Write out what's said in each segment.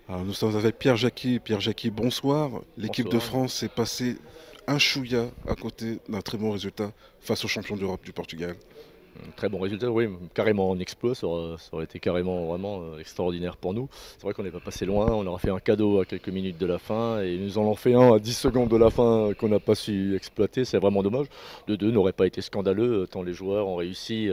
Alors, nous sommes avec Pierre Jacqui. Pierre Jacqui, bonsoir. L'équipe de Bonsoir. France est passée un chouïa à côté d'un très bon résultat face aux champions d'Europe du Portugal. Très bon résultat, oui, carrément en exploit, ça aurait été carrément vraiment extraordinaire pour nous. C'est vrai qu'on n'est pas passé loin, on aura fait un cadeau à quelques minutes de la fin et ils nous en ont fait un à 10 secondes de la fin qu'on n'a pas su exploiter, c'est vraiment dommage. Le 2 n'aurait pas été scandaleux, tant les joueurs ont réussi,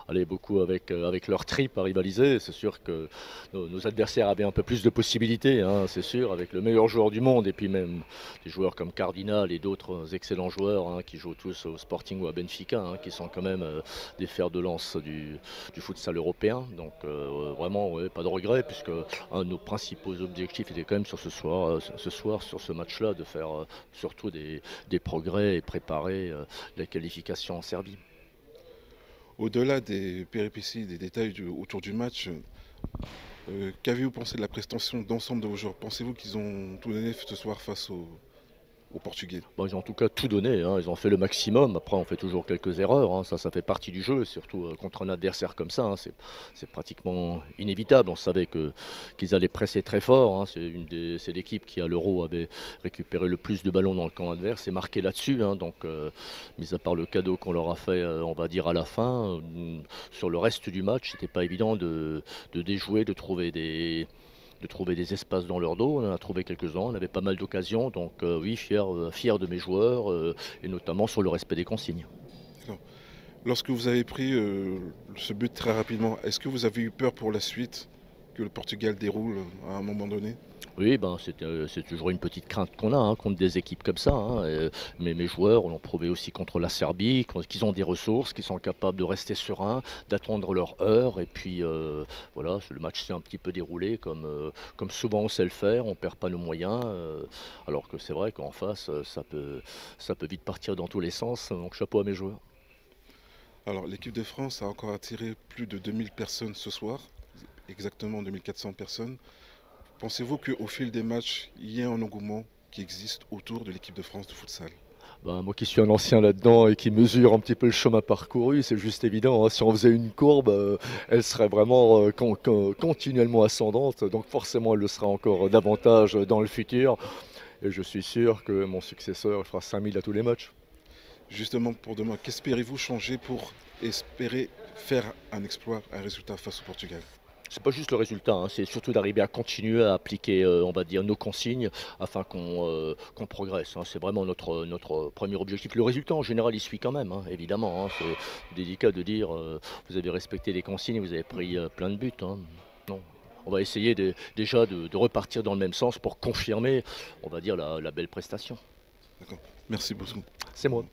aller beaucoup avec leur trip à rivaliser. C'est sûr que nos adversaires avaient un peu plus de possibilités, hein, c'est sûr, avec le meilleur joueur du monde et puis même des joueurs comme Cardinal et d'autres excellents joueurs hein, qui jouent tous au Sporting ou à Benfica, hein, qui sont quand même des fers de lance du futsal européen. Donc vraiment, ouais, pas de regret, puisque un de nos principaux objectifs était quand même sur ce soir sur ce match-là, de faire surtout des progrès et préparer la qualification en Serbie. Au-delà des péripéties, des détails autour du match, qu'avez-vous pensé de la prestation d'ensemble de vos joueurs? Pensez-vous qu'ils ont tout donné ce soir face aux Portugais? Bon, ils ont en tout cas tout donné, hein, ils ont fait le maximum. Après, on fait toujours quelques erreurs, hein, ça fait partie du jeu, surtout contre un adversaire comme ça, hein, c'est pratiquement inévitable. On savait qu'ils allaient presser très fort, hein, c'est l'équipe qui, à l'Euro, avait récupéré le plus de ballons dans le camp adverse et marqué là-dessus. Hein, donc, mis à part le cadeau qu'on leur a fait, on va dire, à la fin, sur le reste du match, c'était pas évident de déjouer, de trouver des espaces dans leur dos. On en a trouvé quelques-uns, on avait pas mal d'occasions, donc oui, fier de mes joueurs, et notamment sur le respect des consignes. D'accord. Lorsque vous avez pris ce but très rapidement, est-ce que vous avez eu peur pour la suite que le Portugal déroule à un moment donné? Oui, ben, c'est toujours une petite crainte qu'on a hein, contre des équipes comme ça. Hein, mais mes joueurs l'ont prouvé aussi contre la Serbie, qu'ils ont des ressources, qu'ils sont capables de rester sereins, d'attendre leur heure. Et puis voilà, le match s'est un petit peu déroulé comme souvent on sait le faire. On perd pas nos moyens. Alors que c'est vrai qu'en face, ça peut vite partir dans tous les sens. Donc chapeau à mes joueurs. Alors, l'équipe de France a encore attiré plus de 2000 personnes ce soir, exactement 2400 personnes. Pensez-vous qu'au fil des matchs, il y ait un engouement qui existe autour de l'équipe de France de futsal? Ben, moi qui suis un ancien là-dedans et qui mesure un petit peu le chemin parcouru, c'est juste évident, hein. Si on faisait une courbe, elle serait vraiment continuellement ascendante. Donc forcément, elle le sera encore davantage dans le futur. Et je suis sûr que mon successeur fera 5000 à tous les matchs. Justement, pour demain, qu'espérez-vous changer pour espérer faire un exploit, un résultat face au Portugal? C'est pas juste le résultat, hein, c'est surtout d'arriver à continuer à appliquer, on va dire, nos consignes afin qu'on progresse, hein. C'est vraiment notre premier objectif. Le résultat, en général, il suit quand même, hein, évidemment, hein. C'est délicat de dire, vous avez respecté les consignes, vous avez pris plein de buts, hein. Non. On va essayer déjà de repartir dans le même sens pour confirmer, on va dire, la belle prestation. D'accord. Merci beaucoup. C'est moi.